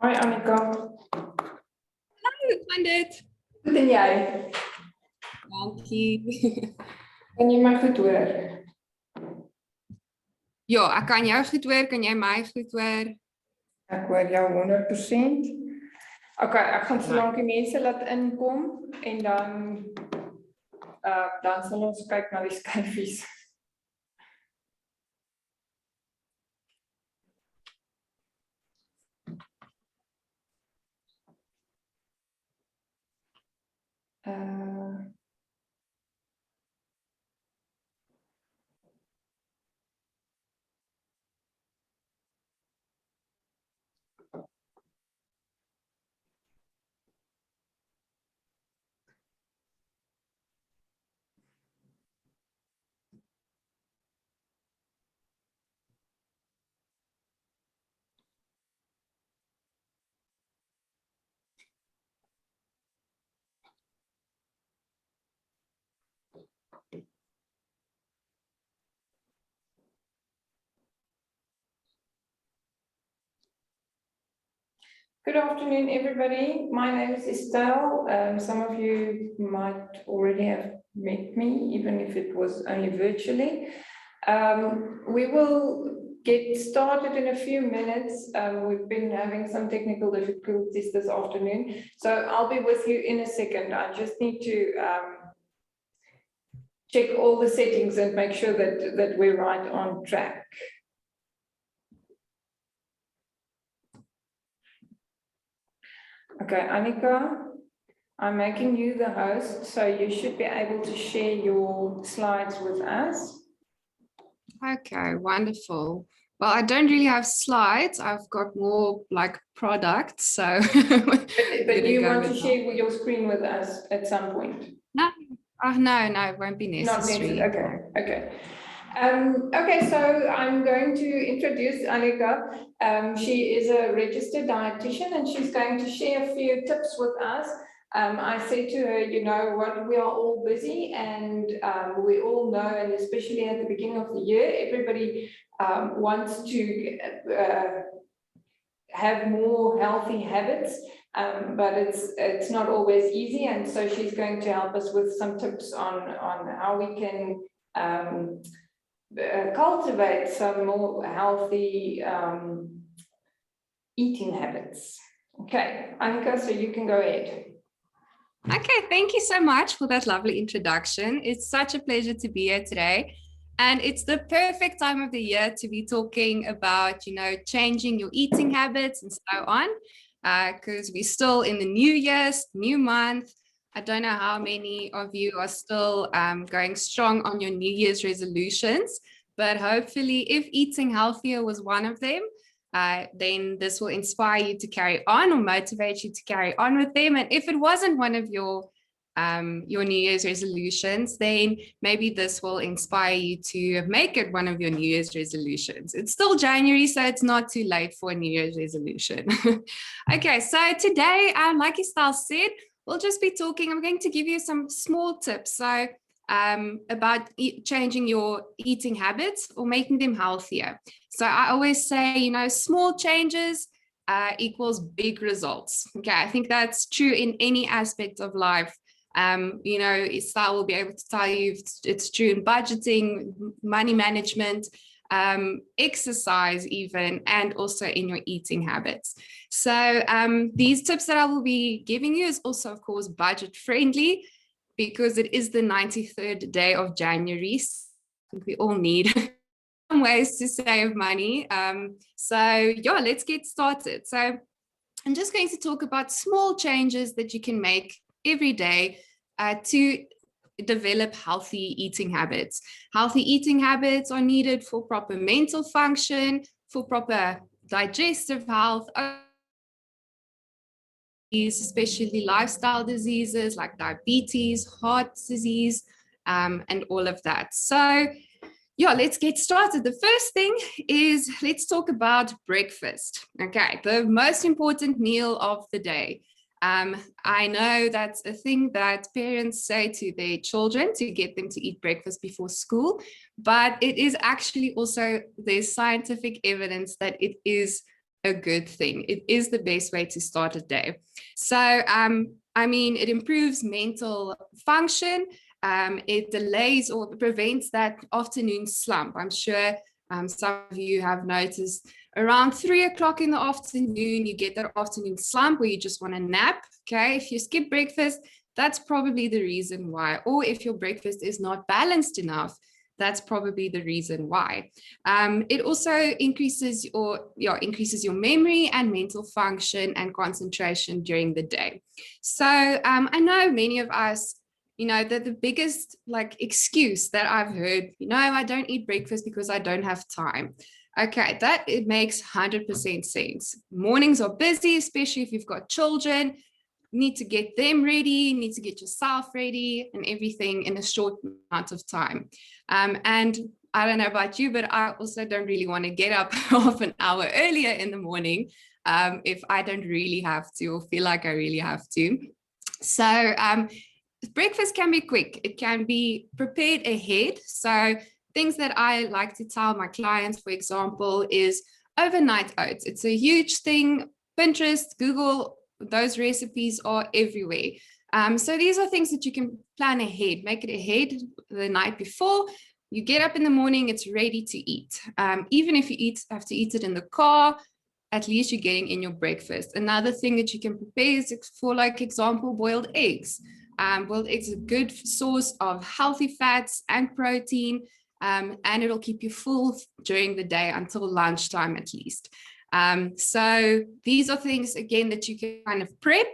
Hoi Annika. Hallo, gaan dit? Goed en jij? Dankie. Kan jy my goed hoor? Ja, ek kan jou goed hoor, kan jy my goed hoor? Ek hoor jou 100%. Okay, ek gaan solank die mense laat inkom en dan sal ons kyk na die skyfies. Good afternoon, everybody. My name is Estelle. Some of you might already have met me, even if it was only virtually. We will get started in a few minutes. We've been having some technical difficulties this afternoon, so I'll be with you in a second. I just need to check all the settings and make sure that we're right on track. Okay, Annika, I'm making you the host, so you should be able to share your slides with us. Okay, wonderful. Well, I don't really have slides. I've got more like products, so. But you want to share your screen with us at some point? No, no, it won't be necessary. Not necessary. Okay. Okay, so I'm going to introduce Annika. She is a registered dietitian and she's going to share a few tips with us. I said to her, you know what, we are all busy and we all know, and especially at the beginning of the year, everybody wants to have more healthy habits, but it's not always easy, and so she's going to help us with some tips on how we can cultivate some more healthy eating habits. Okay, Annika, so you can go ahead. Okay, thank you so much for that lovely introduction. It's such a pleasure to be here today. And it's the perfect time of the year to be talking about, you know, changing your eating habits and so on, because we're still in the new year's, new month. I don't know how many of you are still going strong on your New Year's resolutions, but hopefully if eating healthier was one of them, then this will inspire you to carry on or motivate you to carry on with them. And if it wasn't one of your New Year's resolutions, then maybe this will inspire you to make it one of your New Year's resolutions. It's still January, so it's not too late for a New Year's resolution. Okay, so today, like Estelle said, we'll just be talking, I'm going to give you some small tips about changing your eating habits or making them healthier. So I always say, you know, small changes equals big results. Okay, I think that's true in any aspect of life. You know, Estelle will be able to tell you it's true in budgeting, money management, exercise even, and also in your eating habits. So these tips that I will be giving you is also, of course, budget friendly, because it is the 93rd day of January. So I think we all need some ways to save money. So yeah, let's get started. So I'm just going to talk about small changes that you can make every day to develop healthy eating habits. Healthy eating habits are needed for proper mental function, for proper digestive health, especially lifestyle diseases like diabetes, heart disease, and all of that. So yeah, let's get started. The first thing is, let's talk about breakfast. Okay, the most important meal of the day. I know that's a thing that parents say to their children to get them to eat breakfast before school, but it is actually also, there's scientific evidence that it is a good thing. It is the best way to start a day. So, I mean, it improves mental function. It delays or prevents that afternoon slump. I'm sure some of you have noticed around 3 o'clock in the afternoon, you get that afternoon slump where you just want to nap. Okay, if you skip breakfast, that's probably the reason why. Or if your breakfast is not balanced enough, that's probably the reason why. It also increases your memory and mental function and concentration during the day. So I know many of us, that the biggest excuse that I've heard, I don't eat breakfast because I don't have time. Okay, it makes 100% sense. Mornings are busy, especially if you've got children. Need to get them ready, need to get yourself ready and everything in a short amount of time. And I don't know about you, but I also don't really want to get up half an hour earlier in the morning if I don't really have to or feel like I really have to. So breakfast can be quick. It can be prepared ahead. So things that I like to tell my clients, for example, is overnight oats. It's a huge thing. Pinterest, Google, those recipes are everywhere. So these are things that you can plan ahead, make it ahead the night before. You get up in the morning, it's ready to eat. Even if you have to eat it in the car, at least you're getting in your breakfast. Another thing that you can prepare is, for example, boiled eggs. Boiled eggs is a good source of healthy fats and protein, and it'll keep you full during the day until lunchtime at least. So these are things, again, that you can kind of prep.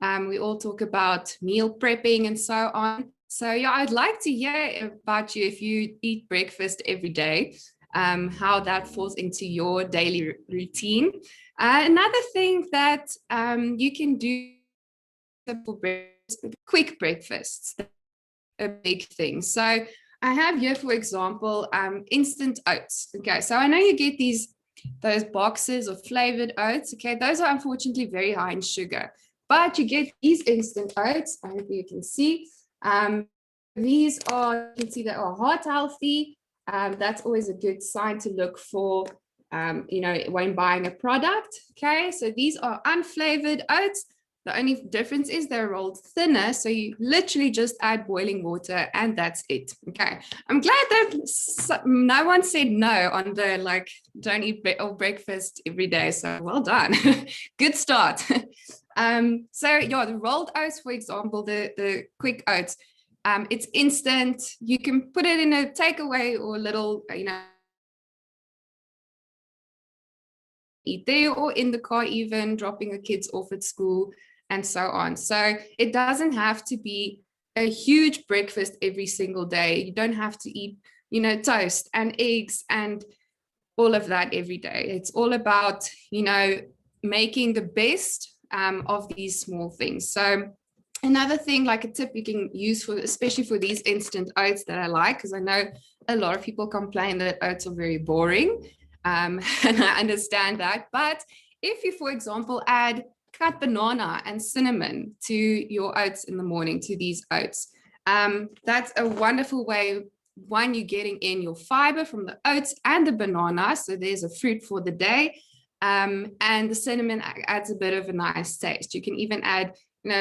We all talk about meal prepping and so on. So yeah, I'd like to hear about you if you eat breakfast every day, how that falls into your daily routine. Another thing that you can do for breakfast, quick breakfasts, a big thing. So I have here, for example, instant oats. Okay, so I know you get those boxes of flavored oats. Okay, those are unfortunately very high in sugar, but you get these instant oats. I hope you can see. These are, you can see, they are heart healthy. That's always a good sign to look for, when buying a product. Okay, so these are unflavored oats. The only difference is they're rolled thinner. So you literally just add boiling water and that's it. Okay. I'm glad that no one said no on the don't eat breakfast every day. So well done. Good start. So yeah, the rolled oats, for example, the quick oats, it's instant. You can put it in a takeaway or a little, eat there or in the car, even dropping the kids off at school and so on. So it doesn't have to be a huge breakfast every single day. You don't have to eat, toast and eggs and all of that every day. It's all about, making the best of these small things. So another thing, like a tip you can use especially for these instant oats that I like, because I know a lot of people complain that oats are very boring. And I understand that. But if you, for example, add cut banana and cinnamon to your oats in the morning, to these oats, that's a wonderful way. One, you're getting in your fiber from the oats and the banana. So there's a fruit for the day. And the cinnamon adds a bit of a nice taste. You can even add,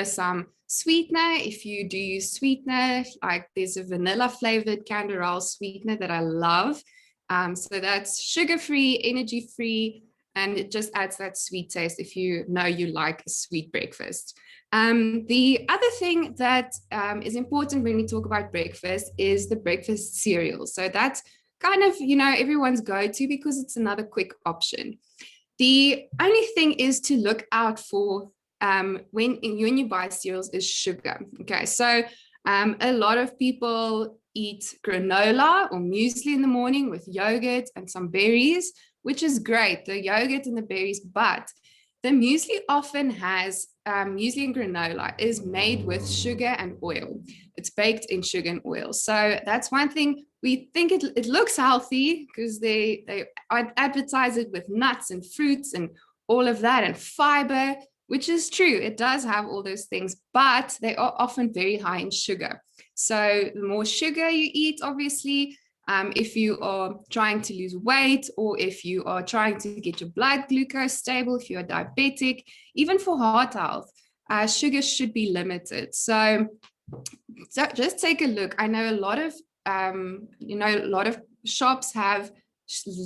some sweetener if you do use sweetener. Like there's a vanilla flavored canderel sweetener that I love. So that's sugar-free, energy-free, and it just adds that sweet taste if you like a sweet breakfast. The other thing that is important when we talk about breakfast is the breakfast cereal. So that's kind of, everyone's go-to because it's another quick option. The only thing is to look out for when you buy cereals is sugar. Okay, so a lot of people eat granola or muesli in the morning with yogurt and some berries, which is great, the yogurt and the berries, but the muesli often has, muesli and granola is made with sugar and oil. It's baked in sugar and oil. So that's one thing. We think it looks healthy because they advertise it with nuts and fruits and all of that and fiber, which is true. It does have all those things, but they are often very high in sugar. So the more sugar you eat, obviously, If you are trying to lose weight, or if you are trying to get your blood glucose stable, if you're diabetic, even for heart health, sugar should be limited. So just take a look. I know a lot of, a lot of shops have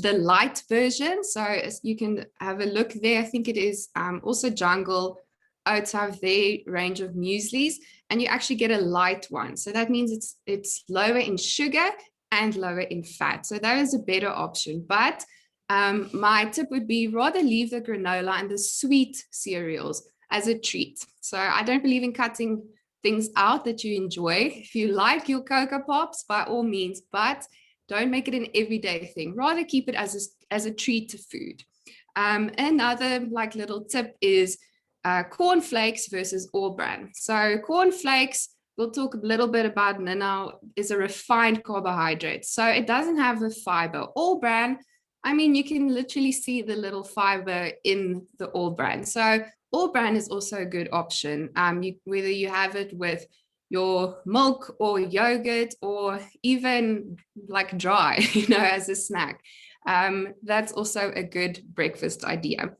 the light version. So you can have a look there. I think it is also Jungle Oats have their range of mueslis, and you actually get a light one. So that means it's lower in sugar and lower in fat. So that is a better option. But my tip would be rather leave the granola and the sweet cereals as a treat. So I don't believe in cutting things out that you enjoy. If you like your Cocoa Pops, by all means, but don't make it an everyday thing. Rather keep it as a treat to food. Another like little tip is corn flakes versus all bran. So corn flakes, we'll talk a little bit about now, is a refined carbohydrate. So it doesn't have the fiber. All bran, I mean, you can literally see the little fiber in the all bran. So all bran is also a good option. Whether you have it with your milk or yogurt, or even like dry, as a snack. That's also a good breakfast idea.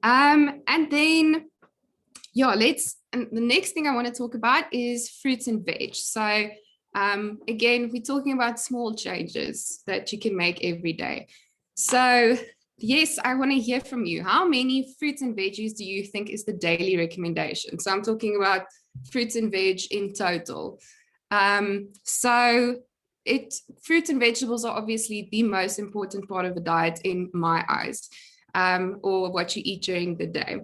And then, and the next thing I want to talk about is fruits and veg. So again, we're talking about small changes that you can make every day. So yes, I want to hear from you. How many fruits and veggies do you think is the daily recommendation? So I'm talking about fruits and veg in total. Fruits and vegetables are obviously the most important part of a diet in my eyes, or what you eat during the day.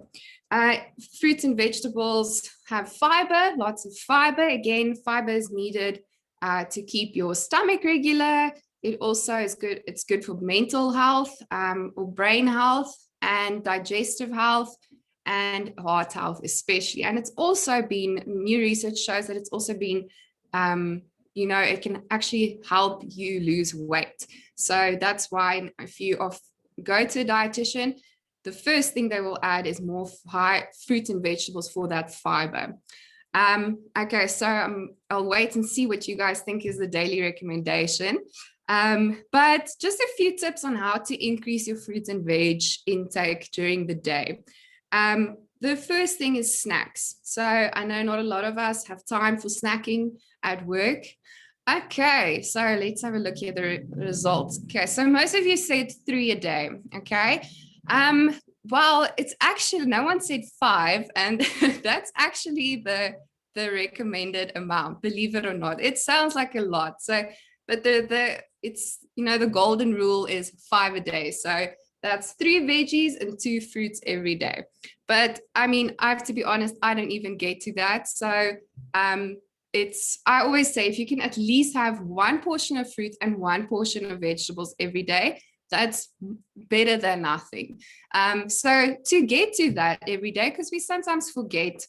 Fruits and vegetables have fiber, lots of fiber. Again, fiber is needed to keep your stomach regular. It also is good. It's good for mental health, or brain health, and digestive health, and heart health especially. And it's also been, new research shows that it's also been, it can actually help you lose weight. So that's why if you go to a dietitian, the first thing they will add is more high fruit and vegetables for that fiber. Okay, so I'll wait and see what you guys think is the daily recommendation. But just a few tips on how to increase your fruit and veg intake during the day. The first thing is snacks. So I know not a lot of us have time for snacking at work. Okay, so let's have a look here at the results. Okay, so most of you said 3 a day. Okay. Well, it's actually, no one said 5, and that's actually the recommended amount, believe it or not. It sounds like a lot. So, but it's, the golden rule is 5 a day. So that's 3 veggies and 2 fruits every day. But I mean, I have to be honest, I don't even get to that. So I always say, if you can at least have 1 portion of fruit and 1 portion of vegetables every day, that's better than nothing. So to get to that every day, because we sometimes forget,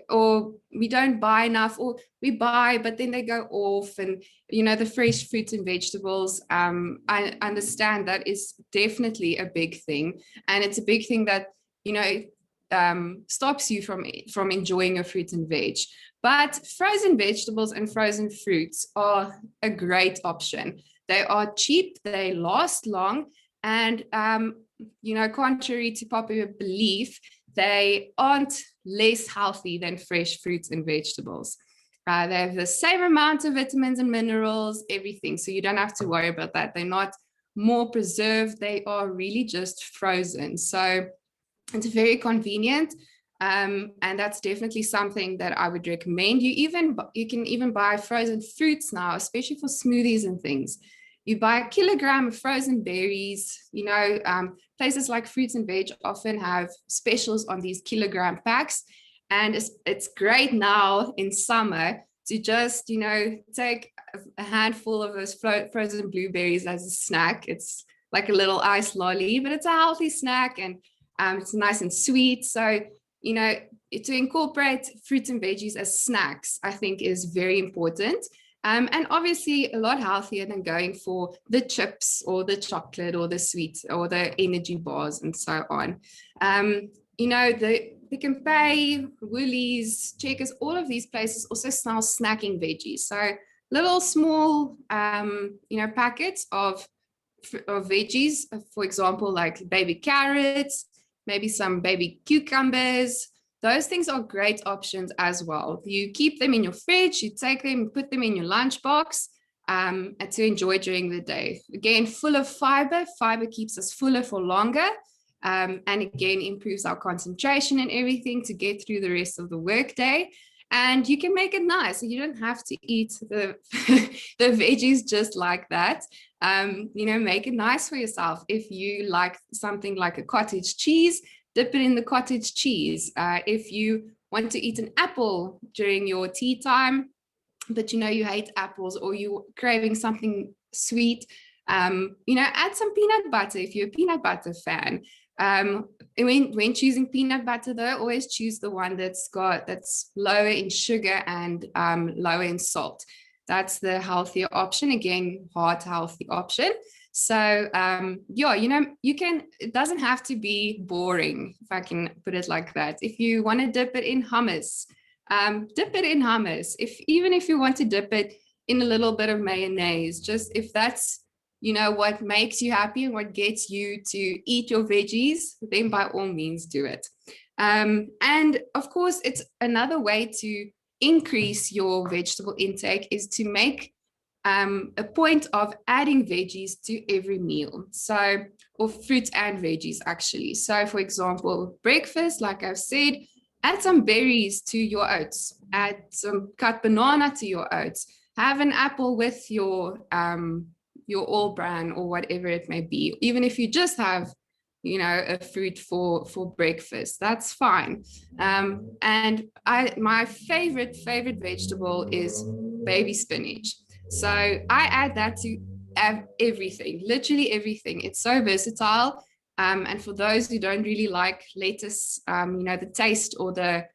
or we don't buy enough, or we buy, but then they go off, and, the fresh fruits and vegetables, I understand that is definitely a big thing. And it's a big thing that, stops you from enjoying your fruits and veg. But frozen vegetables and frozen fruits are a great option. They are cheap, they last long, and, contrary to popular belief, they aren't less healthy than fresh fruits and vegetables. They have the same amount of vitamins and minerals, everything. So you don't have to worry about that. They're not more preserved. They are really just frozen. So it's very convenient. And that's definitely something that I would recommend. You can even buy frozen fruits now, especially for smoothies and things. You buy a kilogram of frozen berries. Places like Fruits and Veg often have specials on these kilogram packs. And it's great now in summer to just, take a handful of those frozen blueberries as a snack. It's like a little ice lolly, but it's a healthy snack, and it's nice and sweet. So, to incorporate fruits and veggies as snacks, I think is very important. And obviously a lot healthier than going for the chips or the chocolate or the sweets or the energy bars and so on. The Pick n Pay, Woolies, Checkers, all of these places also sell snacking veggies. So little small, packets of veggies, for example, like baby carrots, maybe some baby cucumbers. Those things are great options as well. You keep them in your fridge, you take them, put them in your lunchbox, and to enjoy during the day. Again, full of fiber. Fiber keeps us fuller for longer, and again, improves our concentration and everything to get through the rest of the workday. And you can make it nice. So you don't have to eat the, the veggies just like that. Make it nice for yourself. If you like something like a cottage cheese, dip it in the cottage cheese. If you want to eat an apple during your tea time, but you hate apples, or you're craving something sweet, add some peanut butter if you're a peanut butter fan. When choosing peanut butter, though, always choose the one that's lower in sugar and lower in salt. That's the healthier option. Again, heart healthy option. So it doesn't have to be boring, if I can put it like that. If you want to dip it in hummus, dip it in hummus. Even if you want to dip it in a little bit of mayonnaise, just if that's what makes you happy and what gets you to eat your veggies, then by all means do it. And of course, it's another way to increase your vegetable intake is to make a point of adding veggies to every meal. So, or fruits and veggies actually. So for example, breakfast, like I've said, add some berries to your oats, add some cut banana to your oats, have an apple with your all bran or whatever it may be. Even if you just have a fruit for breakfast, that's fine. And my favorite vegetable is baby spinach. So I add that to everything, literally everything. It's so versatile. And for those who don't really like lettuce, the taste or the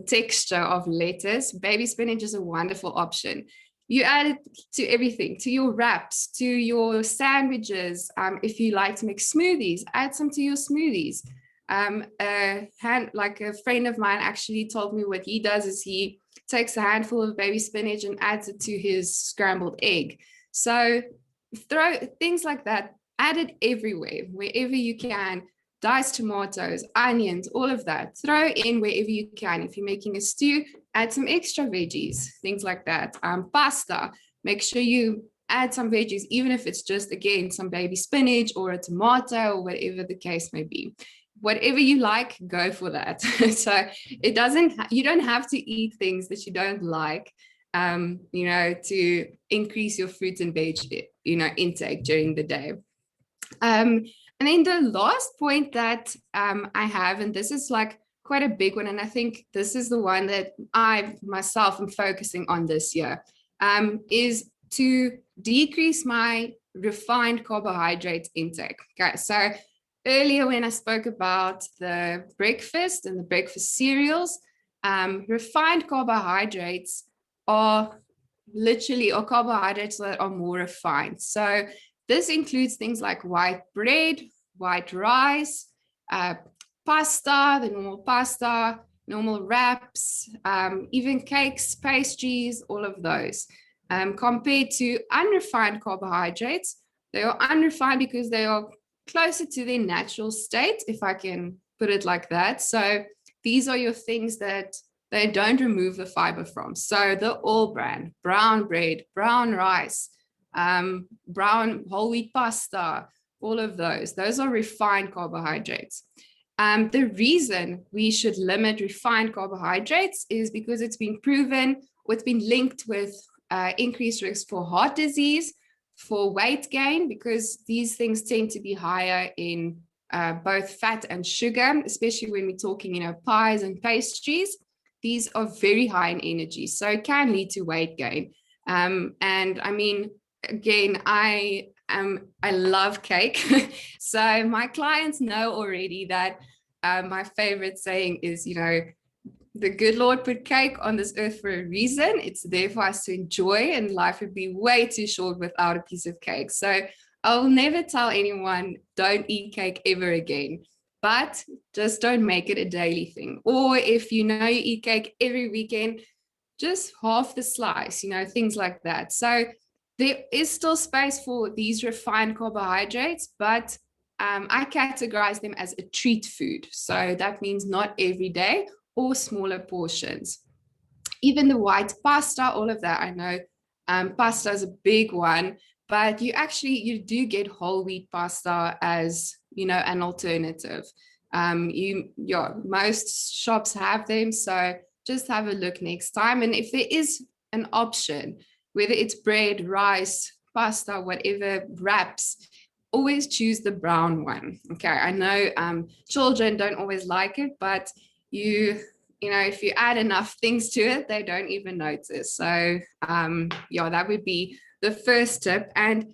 texture of lettuce, baby spinach is a wonderful option. You add it to everything, to your wraps, to your sandwiches. If you like to make smoothies, add some to your smoothies. Like a friend of mine actually told me what he does is he takes a handful of baby spinach and adds it to his scrambled egg. So throw things like that, add it everywhere, wherever you can. Diced tomatoes, onions, all of that. Throw in wherever you can. If you're making a stew, add some extra veggies, things like that. Pasta, make sure you add some veggies, even if it's just, again, some baby spinach or a tomato or whatever the case may be. Whatever you like, go for that. So you don't have to eat things that you don't like, to increase your fruit and veg, intake during the day. And then the last point that I have, and this is like quite a big one, and I think this is the one that I myself am focusing on this year, is to decrease my refined carbohydrate intake. Okay, so earlier when I spoke about the breakfast and the breakfast cereals, refined carbohydrates are carbohydrates that are more refined. So this includes things like white bread, white rice, pasta, the normal pasta, normal wraps, even cakes, pastries, all of those. Compared to unrefined carbohydrates, they are unrefined because they are closer to their natural state, if I can put it like that. So these are your things that they don't remove the fiber from. So the all bran, brown bread, brown rice, brown whole wheat pasta, all of those are refined carbohydrates. The reason we should limit refined carbohydrates is because it's been proven, or it's been linked with increased risk for heart disease, for weight gain, because these things tend to be higher in both fat and sugar, especially when we're talking, pies and pastries. These are very high in energy, so it can lead to weight gain. And I mean, again, I love cake. So my clients know already that my favorite saying is, the good Lord put cake on this earth for a reason. It's there for us to enjoy, and life would be way too short without a piece of cake. So I'll never tell anyone, don't eat cake ever again, but just don't make it a daily thing. Or if you eat cake every weekend, just half the slice, things like that. So there is still space for these refined carbohydrates, but I categorize them as a treat food. So that means not every day or smaller portions. Even the white pasta, all of that, I know pasta is a big one, but you do get whole wheat pasta as, an alternative. Most shops have them, so just have a look next time. And if there is an option, whether it's bread, rice, pasta, whatever, wraps, always choose the brown one. Okay, I know children don't always like it, but if you add enough things to it, they don't even notice. So that would be the first tip. And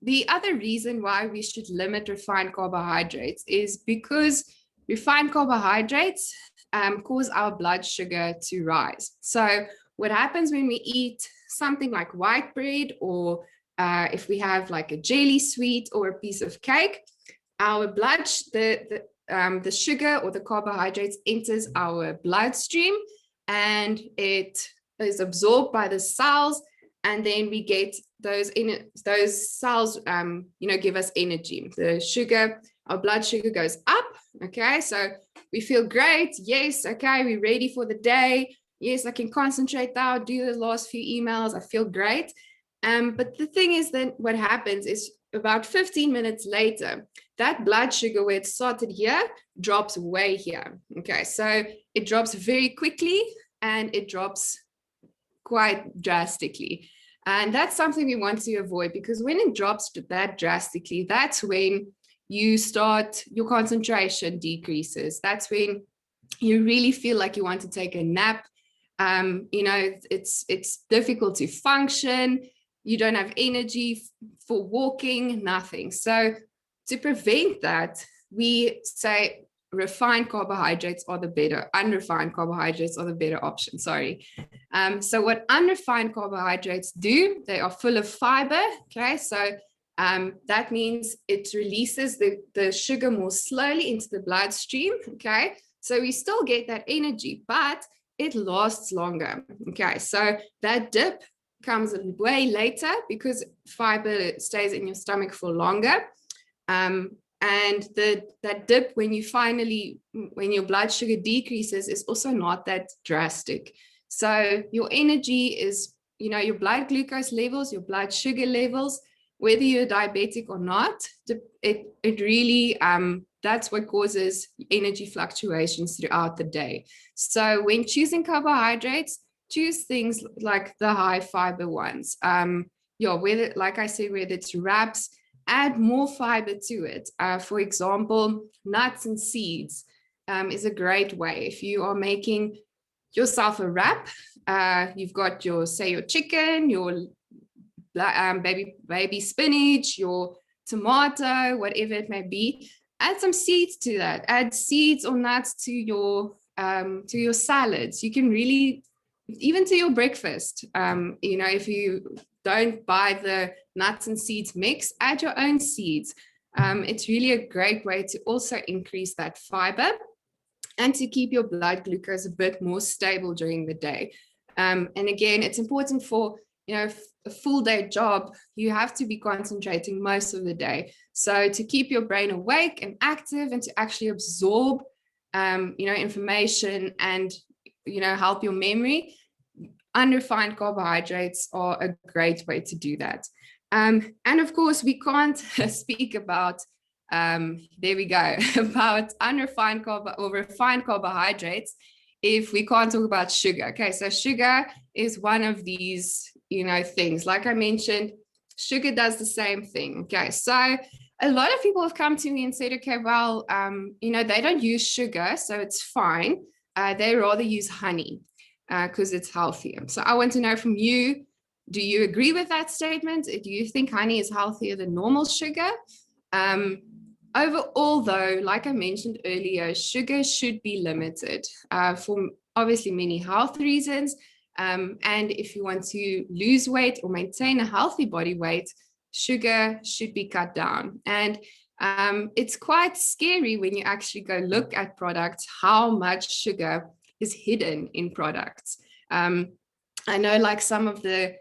the other reason why we should limit refined carbohydrates is because refined carbohydrates cause our blood sugar to rise. So what happens when we eat something like white bread, or if we have like a jelly sweet or a piece of cake, our blood, the sugar or the carbohydrates enters our bloodstream, and it is absorbed by the cells, and then we get those cells give us energy. Our blood sugar goes up. Okay, so we feel great. Yes, okay, we're ready for the day. Yes, I can concentrate now, do the last few emails, I feel great. But the thing is, then what happens is about 15 minutes later, that blood sugar where it started here drops way here. Okay, so it drops very quickly and it drops quite drastically. And that's something we want to avoid, because when it drops that drastically, that's when your concentration decreases. That's when you really feel like you want to take a nap. It's difficult to function. You don't have energy for walking, nothing. So to prevent that, we say refined carbohydrates are the better, unrefined carbohydrates are the better option, sorry. So what unrefined carbohydrates do, they are full of fiber, okay? So that means it releases the sugar more slowly into the bloodstream, okay? So we still get that energy, but it lasts longer, okay? So that dip comes way later because fiber stays in your stomach for longer. And that dip when your blood sugar decreases is also not that drastic. So your energy is, your blood glucose levels, your blood sugar levels, whether you're diabetic or not, it really, that's what causes energy fluctuations throughout the day. So when choosing carbohydrates, choose things like the high fiber ones. Whether, like I said, whether it's wraps, add more fiber to it. For example, nuts and seeds is a great way. If you are making yourself a wrap, you've got your chicken, your baby spinach, your tomato, whatever it may be, add some seeds to that. Add seeds or nuts to your salads. You can really, even to your breakfast, if you don't buy the nuts and seeds mix, add your own seeds. It's really a great way to also increase that fiber and to keep your blood glucose a bit more stable during the day. And again, it's important for, a full day job, you have to be concentrating most of the day. So to keep your brain awake and active and to actually absorb, information and, help your memory, unrefined carbohydrates are a great way to do that. And of course, we can't speak about, there we go, about unrefined or refined carbohydrates if we can't talk about sugar. Okay, so sugar is one of these, things. Like I mentioned, sugar does the same thing. Okay, so a lot of people have come to me and said, okay, well, they don't use sugar, so it's fine. They rather use honey because it's healthier. So I want to know from you, do you agree with that statement? Do you think honey is healthier than normal sugar? Overall, though, like I mentioned earlier, sugar should be limited for obviously many health reasons. And if you want to lose weight or maintain a healthy body weight, sugar should be cut down. And it's quite scary when you actually go look at products, how much sugar is hidden in products. I know like some of the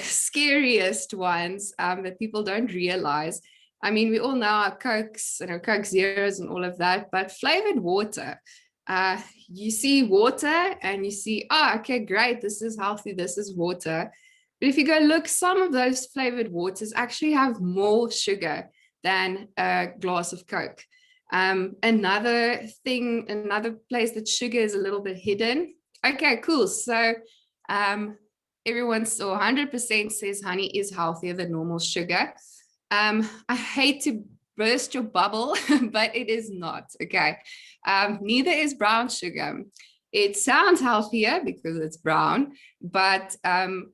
scariest ones that people don't realize. I mean, we all know our Cokes, Coke Zeros and all of that, but flavored water. You see water and you see, oh, okay, great, this is healthy, this is water. But if you go look, some of those flavored waters actually have more sugar than a glass of Coke. Another place that sugar is a little bit hidden. Okay, cool. So everyone, so 100% says honey is healthier than normal sugar. I hate to burst your bubble, but it is not, okay? Neither is brown sugar. It sounds healthier because it's brown, but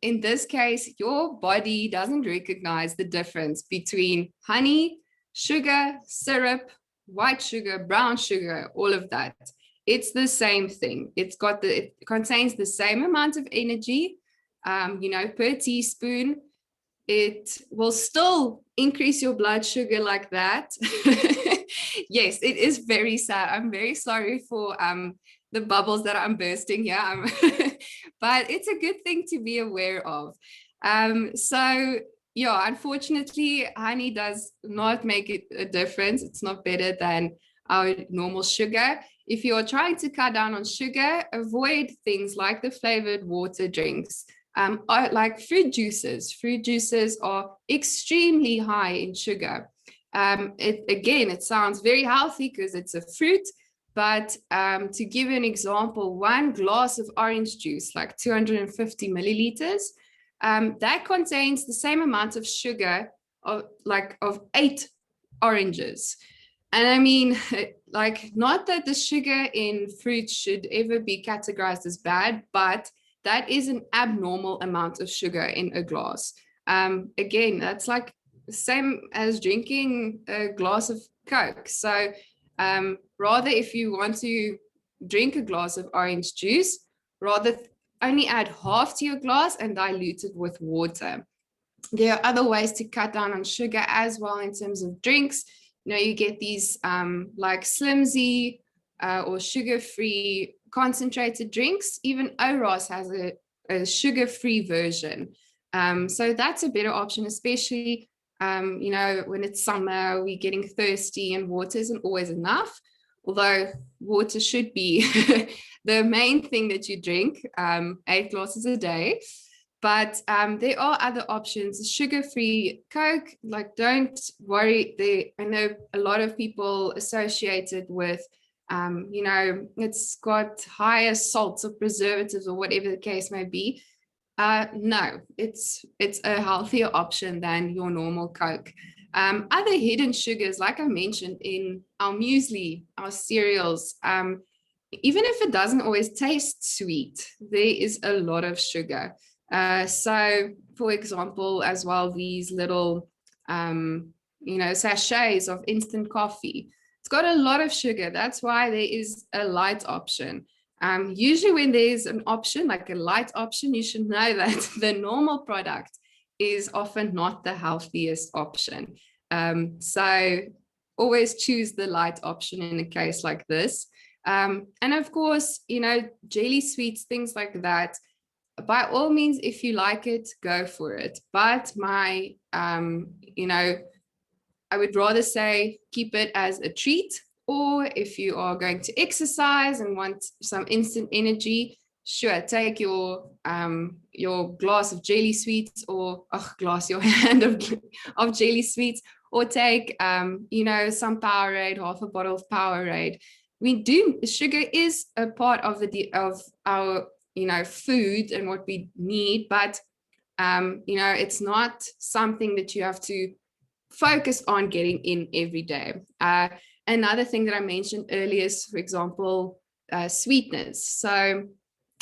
in this case, your body doesn't recognize the difference between honey, sugar, syrup, white sugar, brown sugar, all of that. It's the same thing. It contains the same amount of energy, per teaspoon. It will still increase your blood sugar like that. Yes, it is very sad. I'm very sorry for the bubbles that I'm bursting here, but it's a good thing to be aware of. So yeah, unfortunately, honey does not make it a difference. It's not better than our normal sugar. If you are trying to cut down on sugar, avoid things like the flavored water drinks. Like fruit juices. Fruit juices are extremely high in sugar. It sounds very healthy because it's a fruit, but to give you an example, 1 glass of orange juice, like 250 milliliters, that contains the same amount of sugar of 8 oranges. And I mean, like, not that the sugar in fruit should ever be categorized as bad, but that is an abnormal amount of sugar in a glass. Again, that's like the same as drinking a glass of Coke. So rather, if you want to drink a glass of orange juice, rather only add half to your glass and dilute it with water. There are other ways to cut down on sugar as well in terms of drinks. You get these like Slimzy or sugar-free concentrated drinks. Even Oros has a sugar-free version. So that's a better option, especially, when it's summer, we're getting thirsty and water isn't always enough. Although water should be the main thing that you drink, 8 glasses a day. But there are other options. Sugar-free Coke, like, don't worry. I know a lot of people associate it with, it's got higher salts or preservatives or whatever the case may be. No, it's a healthier option than your normal Coke. Other hidden sugars, like I mentioned, in our muesli, our cereals, even if it doesn't always taste sweet, there is a lot of sugar. So, for example, as well, these little, sachets of instant coffee, it's got a lot of sugar. That's why there is a light option. Usually when there's an option, like a light option, you should know that the normal product is often not the healthiest option. So always choose the light option in a case like this. And of course, jelly sweets, things like that. By all means, if you like it, go for it. But I would rather say keep it as a treat. Or if you are going to exercise and want some instant energy, sure, take your glass of jelly sweets, or your hand of jelly sweets, or take some Powerade, half a bottle of Powerade. Sugar is a part of our food and what we need, but it's not something that you have to focus on getting in every day. Another thing that I mentioned earlier is, for example, sweetness. So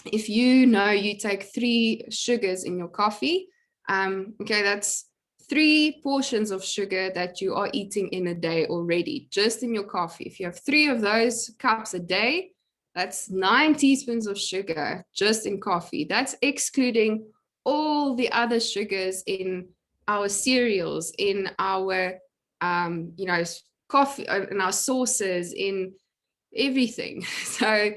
if you take 3 sugars in your coffee, that's 3 portions of sugar that you are eating in a day already, just in your coffee. If you have 3 of those cups a day, that's 9 teaspoons of sugar just in coffee. That's excluding all the other sugars in our cereals, in our, coffee, in our sauces, in everything. So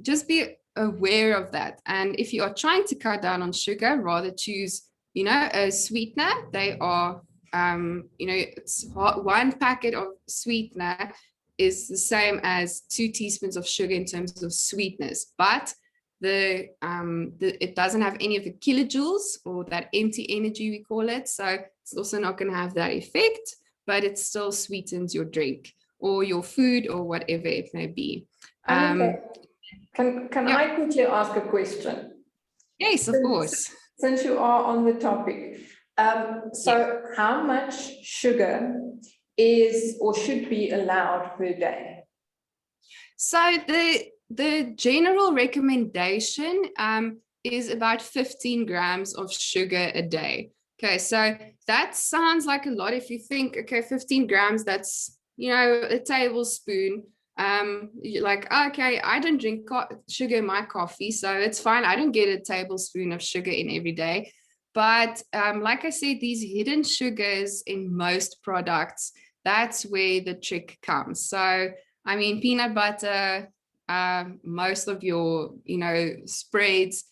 just be aware of that. And if you are trying to cut down on sugar, rather choose, a sweetener. They are, it's one packet of sweetener is the same as 2 teaspoons of sugar in terms of sweetness, but it doesn't have any of the kilojoules or that empty energy we call it. So it's also not going to have that effect, but it still sweetens your drink or your food or whatever it may be. Annika, can yeah. I quickly ask a question? Yes, of course. Since you are on the topic, how much sugar is or should be allowed per day? So the general recommendation is about 15 grams of sugar a day. Okay, so that sounds like a lot if you think, okay, 15 grams, that's, a tablespoon. You're like, okay, I don't drink sugar in my coffee, so it's fine. I don't get a tablespoon of sugar in every day. But like I said, these hidden sugars in most products, that's where the trick comes. So, I mean, peanut butter, most of your, spreads,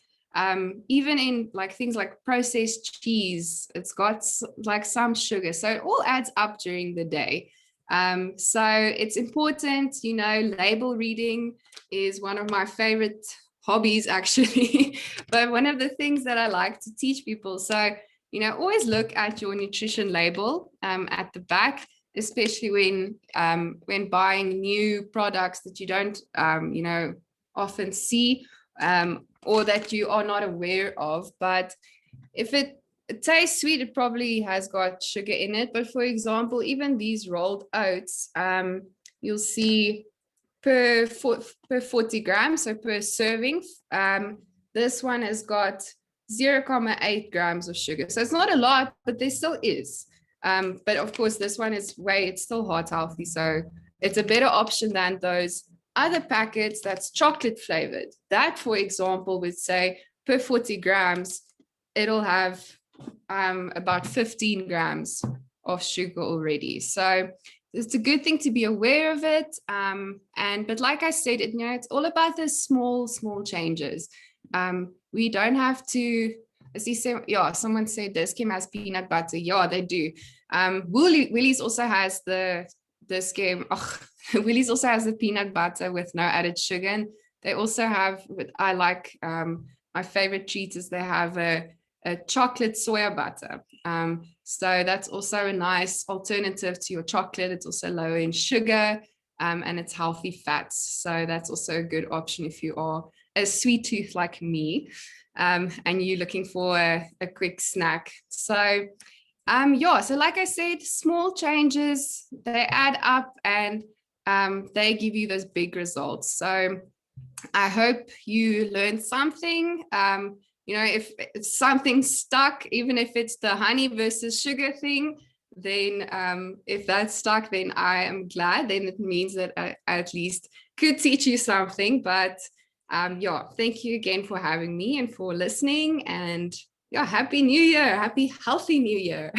even in like things like processed cheese, it's got like some sugar. So it all adds up during the day. So it's important, label reading is one of my favorite hobbies actually, but one of the things that I like to teach people. So, always look at your nutrition label at the back, especially when buying new products that you don't, often see or that you are not aware of. But if it tastes sweet, it probably has got sugar in it. But for example, even these rolled oats, you'll see per 40 grams, so per serving, this one has got 0.8 grams of sugar. So it's not a lot, but there still is. But of course, this one is it's still heart healthy. So it's a better option than those other packets that's chocolate flavored. That, for example, would say per 40 grams, it'll have about 15 grams of sugar already. So it's a good thing to be aware of it. But like I said, it's all about the small changes. We don't have to, as you say, someone said this Kim has peanut butter. Yeah, they do. Willie's also has Willie's also has the peanut butter with no added sugar. And they also have, I like, my favorite treat is they have a chocolate soya butter. So that's also a nice alternative to your chocolate. It's also low in sugar and it's healthy fats. So that's also a good option if you are a sweet tooth like me and you're looking for a quick snack. So so like I said, small changes, they add up and they give you those big results. So I hope you learned something. If it's something stuck, even if it's the honey versus sugar thing, then if that's stuck, then I am glad. Then it means that I at least could teach you something. But thank you again for having me and for listening. And Happy New Year. Happy healthy New Year.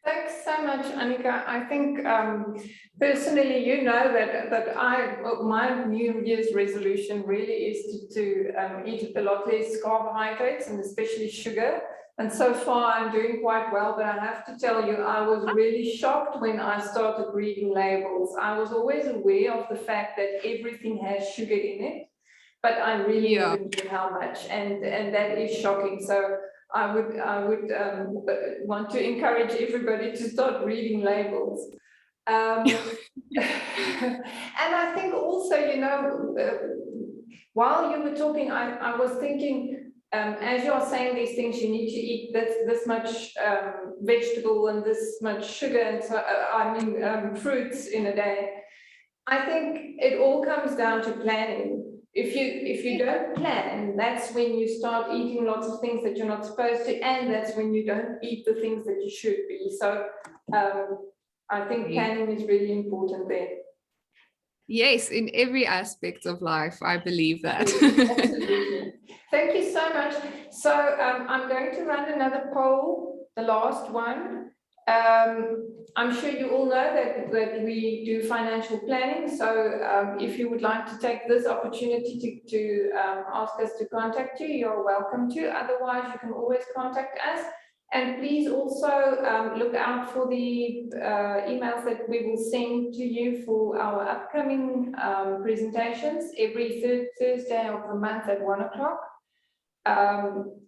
Thanks so much, Annika. I think personally, that my New Year's resolution really is to eat a lot less carbohydrates and especially sugar. And so far, I'm doing quite well. But I have to tell you, I was really shocked when I started reading labels. I was always aware of the fact that everything has sugar in it, but I really never knew how much, and that is shocking. So I would want to encourage everybody to start reading labels. And I think also, while you were talking, I was thinking, as you're saying these things, you need to eat this much vegetable and this much sugar, and so fruits in a day. I think it all comes down to planning. If you don't plan, that's when you start eating lots of things that you're not supposed to, and that's when you don't eat the things that you should be. So I think planning is really important there. Yes, in every aspect of life, I believe that. Absolutely. Thank you so much. So I'm going to run another poll, the last one. I'm sure you all know that we do financial planning. So if you would like to take this opportunity to ask us to contact you, you're welcome to. Otherwise, you can always contact us. And please also look out for the emails that we will send to you for our upcoming presentations every Thursday of the month at 1 o'clock.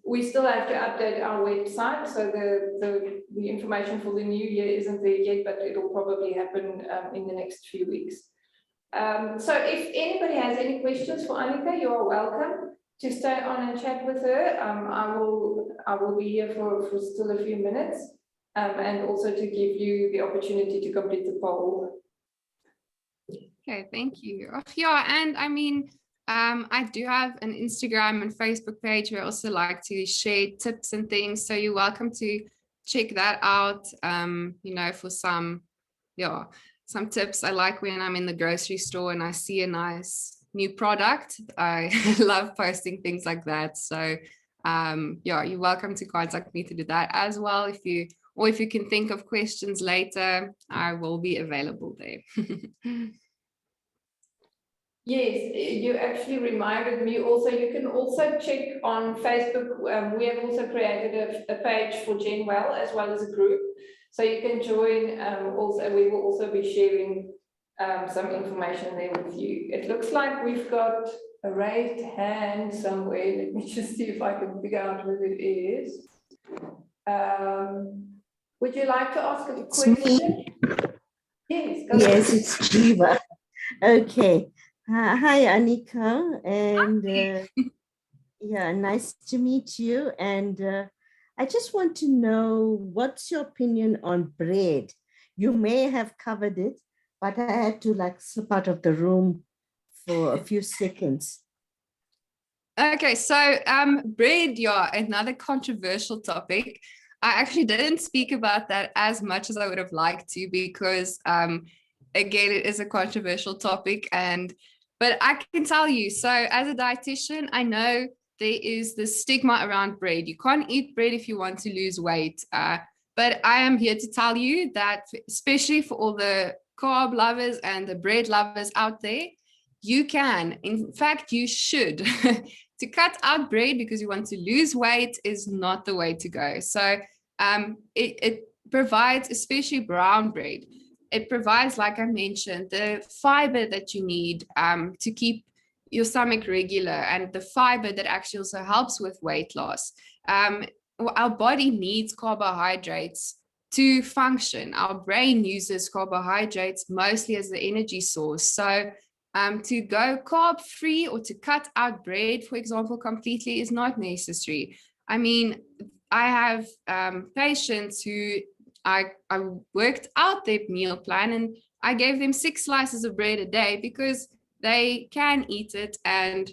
We still have to update our website, so the information for the new year isn't there yet, but it'll probably happen in the next few weeks. So if anybody has any questions for Annika, you are welcome to stay on and chat with her. I will be here for still a few minutes, and also to give you the opportunity to complete the poll. Okay, thank you. Oh, yeah, and I mean, I do have an Instagram and Facebook page where I also like to share tips and things. So you're welcome to check that out, you know, for some tips. I like when I'm in the grocery store and I see a nice new product. I love posting things like that. So yeah, you're welcome to contact me to do that as well. If you can think of questions later, I will be available there. Yes, you actually reminded me also, you can also check on Facebook. We have also created a page for Jenwell as well as a group. So you can join also, we will also be sharing some information there with you. It looks like we've got a raised hand somewhere. Let me just see if I can figure out who it is. Would you like to ask a question? Yes, yes, it's Jiva. Okay. Hi, Annika, and yeah, nice to meet you. And I just want to know, what's your opinion on bread? You may have covered it, but I had to like slip out of the room for a few seconds. Okay, so bread, yeah, another controversial topic. I actually didn't speak about that as much as I would have liked to, because again, it is a controversial topic, but I can tell you, so as a dietitian, I know there is the stigma around bread. You can't eat bread if you want to lose weight. But I am here to tell you that, especially for all the carb lovers and the bread lovers out there, you can, in fact, you should. To cut out bread because you want to lose weight is not the way to go. So it provides, especially brown bread, it provides, like I mentioned, the fiber that you need to keep your stomach regular, and the fiber that actually also helps with weight loss. Our body needs carbohydrates to function. Our brain uses carbohydrates mostly as the energy source. So to go carb free or to cut out bread, for example, completely is not necessary. I mean, I have patients who I worked out their meal plan, and I gave them 6 slices of bread a day because they can eat it, and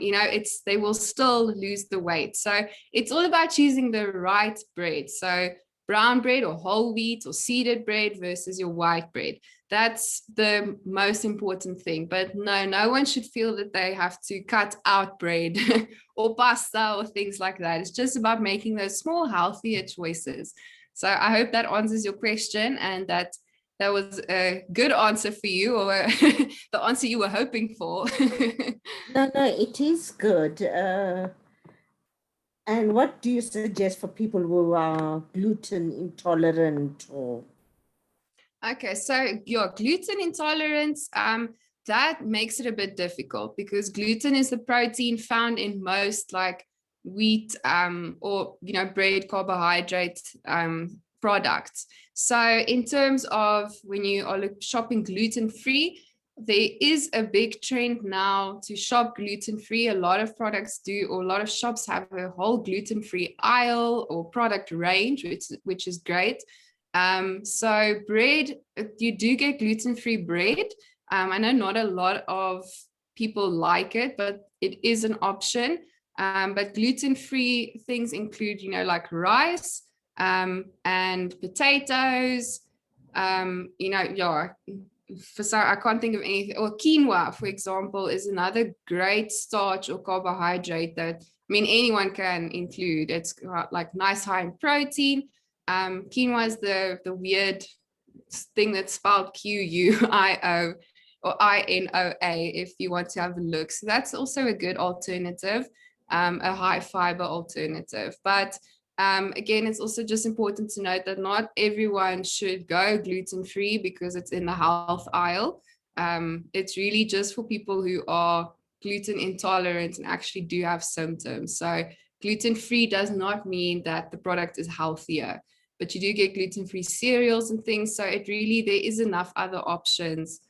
you know, they will still lose the weight. So it's all about choosing the right bread. So brown bread or whole wheat or seeded bread versus your white bread. That's the most important thing. But no one should feel that they have to cut out bread or pasta or things like that. It's just about making those small, healthier choices. So I hope that answers your question, and that was a good answer for you, or the answer you were hoping for. No, it is good. And what do you suggest for people who are gluten intolerant or? Okay, so your gluten intolerance, that makes it a bit difficult, because gluten is the protein found in most like wheat or, you know, bread, carbohydrate products. So in terms of when you are shopping gluten-free, there is a big trend now to shop gluten-free. A lot of products do, or a lot of shops have a whole gluten-free aisle or product range, which is great. So bread, you do get gluten-free bread. I know not a lot of people like it, but it is an option. But gluten-free things include, you know, like rice and potatoes. You know, yeah, I can't think of anything. Or quinoa, for example, is another great starch or carbohydrate that, I mean, anyone can include. It's got like nice high in protein. Quinoa is the weird thing that's spelled Quuio or INOA if you want to have a look. So that's also a good alternative, a high fiber alternative. But again, it's also just important to note that not everyone should go gluten-free because it's in the health aisle. It's really just for people who are gluten intolerant and actually do have symptoms. So gluten-free does not mean that the product is healthier, but you do get gluten-free cereals and things. So it really, there is enough other options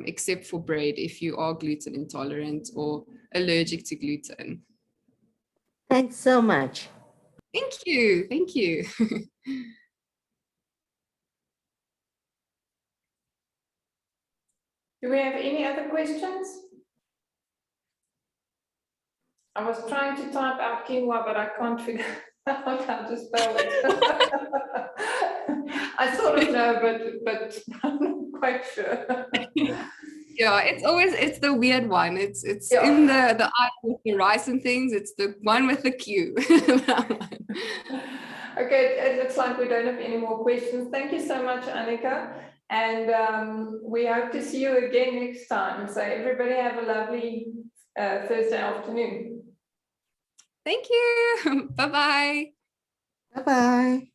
except for bread if you are gluten intolerant or allergic to gluten. Thanks so much. Thank you. Thank you. Do we have any other questions? I was trying to type out quinoa, but I can't figure out how to spell it. I sort of know, but I'm not quite sure. Yeah, it's the weird one. It's Yeah. in the aisle with the rice and things. It's the one with the Q. Okay, it looks like we don't have any more questions. Thank you so much, Annika. And we hope to see you again next time. So everybody have a lovely Thursday afternoon. Thank you. Bye-bye. Bye-bye.